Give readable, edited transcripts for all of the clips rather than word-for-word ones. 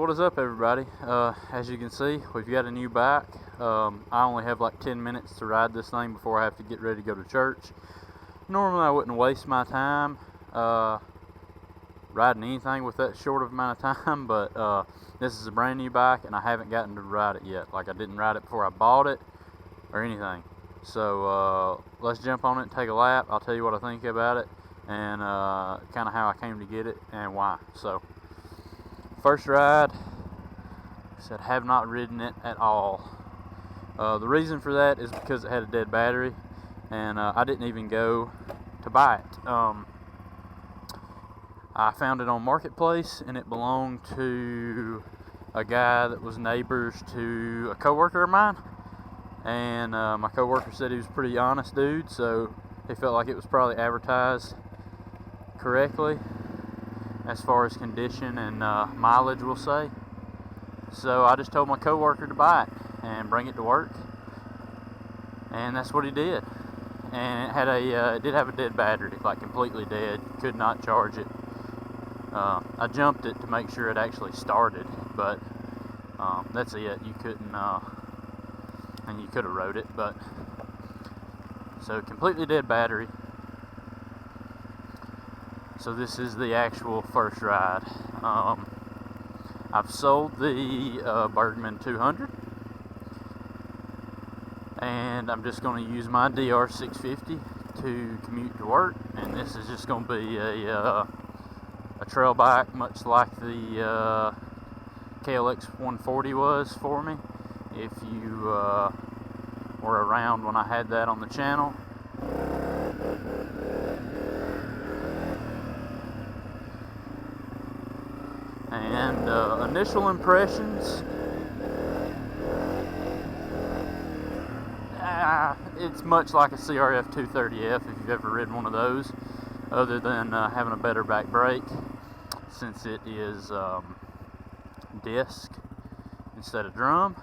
So what is up, everybody? As you can see, we've got a new bike. I only have like 10 minutes to ride this thing before I have to get ready to go to church. Normally I wouldn't waste my time riding anything with that short of amount of time, but this is a brand new bike and I haven't gotten to ride it yet. Like, I didn't ride it before I bought it or anything. So let's jump on it and take a lap. I'll tell you what I think about it and kind of how I came to get it and why. So first ride, I said have not ridden it at all. The reason for that is because it had a dead battery, and I didn't even go to buy it. I found it on Marketplace, and it belonged to a guy that was neighbors to a coworker of mine. And my coworker said he was a pretty honest dude, so he felt like it was probably advertised correctly as far as condition and mileage, we'll say. So I just told my coworker to buy it and bring it to work, and that's what he did. And it had it did have a dead battery, like completely dead. Could not charge it. I jumped it to make sure it actually started, but that's it. You couldn't, and you could have rode it, but so completely dead battery. So this is the actual first ride. I've sold the Bergman 200, and I'm just going to use my DR650 to commute to work. And this is just going to be a trail bike, much like the KLX 140 was for me. If you were around when I had that on the channel. And initial impressions, it's much like a Crf250f if you've ever ridden one of those, other than having a better back brake, since it is disc instead of drum.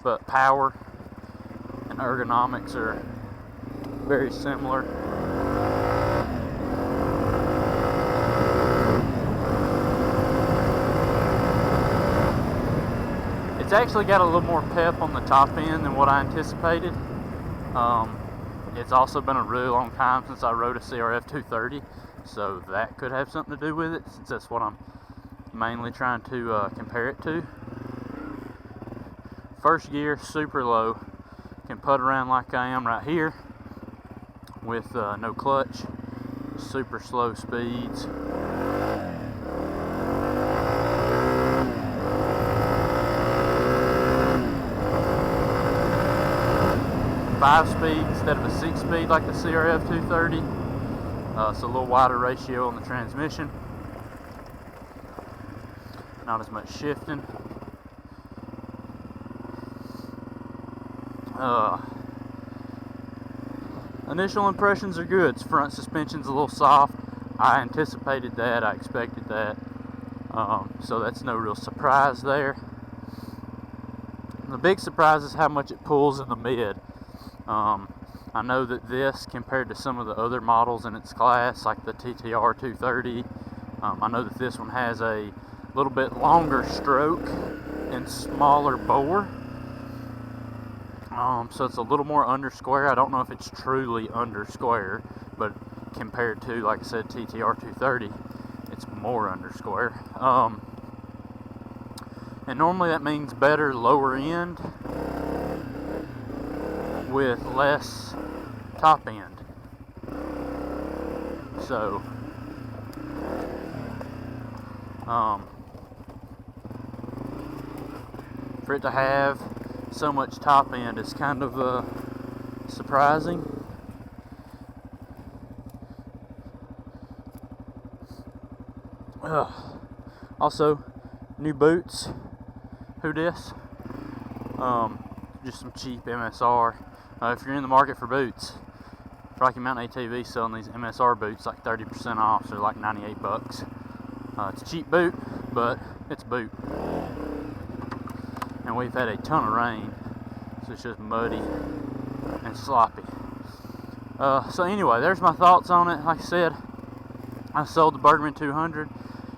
But power and ergonomics are very similar. It's actually got a little more pep on the top end than what I anticipated. It's also been a really long time since I rode a Crf230, so that could have something to do with it, since that's what I'm mainly trying to compare it to. First gear, super low. Can putt around like I am right here with no clutch. Super slow speeds. 5-speed instead of a 6-speed like the Crf230. It's a little wider ratio on the transmission. Not as much shifting. Initial impressions are good. Front suspension's a little soft. I anticipated that. I expected that. So that's no real surprise there. The big surprise is how much it pulls in the mid. I know that this, compared to some of the other models in its class, like the TTR 230, I know that this one has a little bit longer stroke and smaller bore. So it's a little more under square. I don't know if it's truly under square, but compared to, like I said, TTR 230, it's more under square. And normally that means better lower end with less top end. So for it to have so much top end is kind of surprising. Also, new boots. Who dis? Just some cheap MSR. If you're in the market for boots, Rocky Mountain ATV selling these MSR boots like 30% off, so like 98 bucks. It's a cheap boot, but it's a boot. And we've had a ton of rain, so it's just muddy and sloppy. So anyway, there's my thoughts on it. Like I said, I sold the Bergman 200,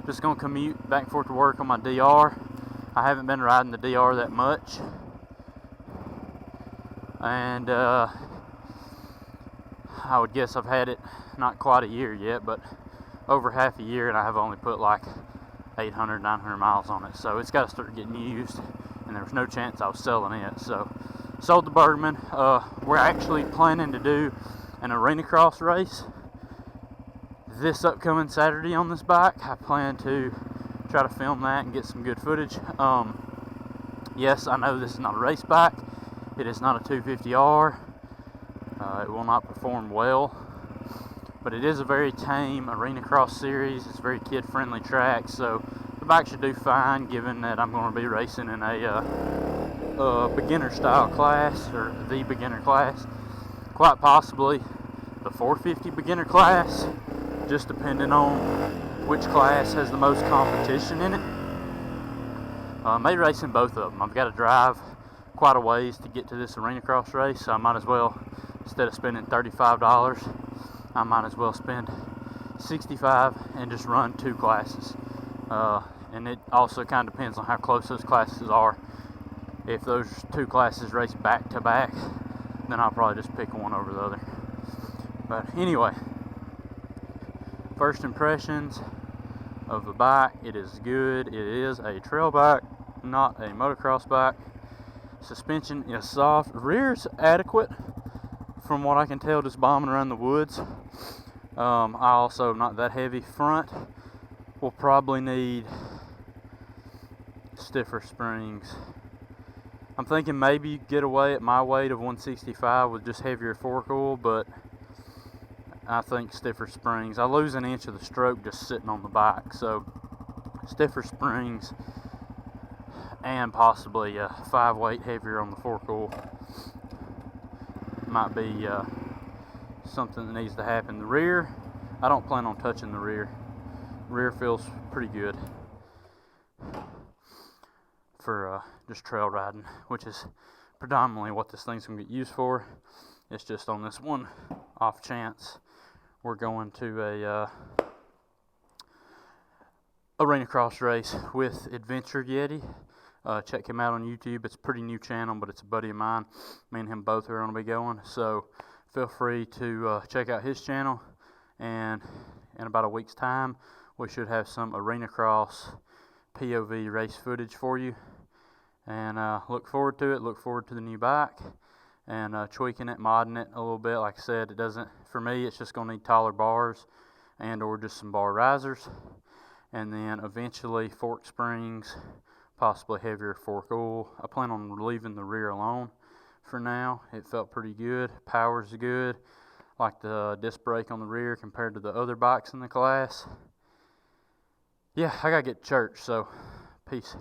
Just gonna commute back and forth to work on my DR. I haven't been riding the DR that much, and I would guess I've had it not quite a year yet, but over half a year, and I have only put like 800, 900 miles on it. So it's got to start getting used, and there was no chance I was selling it. So sold the Bergman. We're actually planning to do an arena cross race this upcoming Saturday on this bike. I plan to try to film that and get some good footage. Yes, I know this is not a race bike. It is not a 250R. It will not perform well, but it is a very tame arena cross series. It's a very kid-friendly track, so the bike should do fine, given that I'm going to be racing in a beginner-style class, or the beginner class. Quite possibly the 450 beginner class, just depending on which class has the most competition in it. May race in both of them. I've got to drive quite a ways to get to this arena cross race, so I might as well, instead of spending $35, I might as well spend $65 and just run 2 classes. And it also kind of depends on how close those classes are. If those 2 classes race back to back, then I'll probably just pick one over the other. But anyway, first impressions of the bike: it is good. It is a trail bike, not a motocross bike. Suspension is soft. Rear's adequate from what I can tell, just bombing around the woods. I also am not that heavy. Front will probably need stiffer springs. I'm thinking maybe get away at my weight of 165 with just heavier fork oil, but I think stiffer springs. I lose an inch of the stroke just sitting on the bike, so stiffer springs and possibly 5 weight heavier on the fork oil might be something that needs to happen. The rear, I don't plan on touching the rear. Rear feels pretty good for just trail riding, which is predominantly what this thing's going to get used for. It's just on this one off chance we're going to a arena cross race with Adventure Yeti. Check him out on YouTube. It's a pretty new channel, but it's a buddy of mine. Me and him both are going to be going, so feel free to check out his channel, and in about a week's time we should have some arena cross POV race footage for you, and look forward to it. Look forward to the new bike and tweaking it, modding it a little bit. Like I said, it doesn't, for me, it's just going to need taller bars and or just some bar risers, and then eventually fork springs, possibly heavier fork oil. I plan on leaving the rear alone for now. It felt pretty good. Power's good. Like the disc brake on the rear compared to the other bikes in the class. Yeah, I gotta get to church, so peace.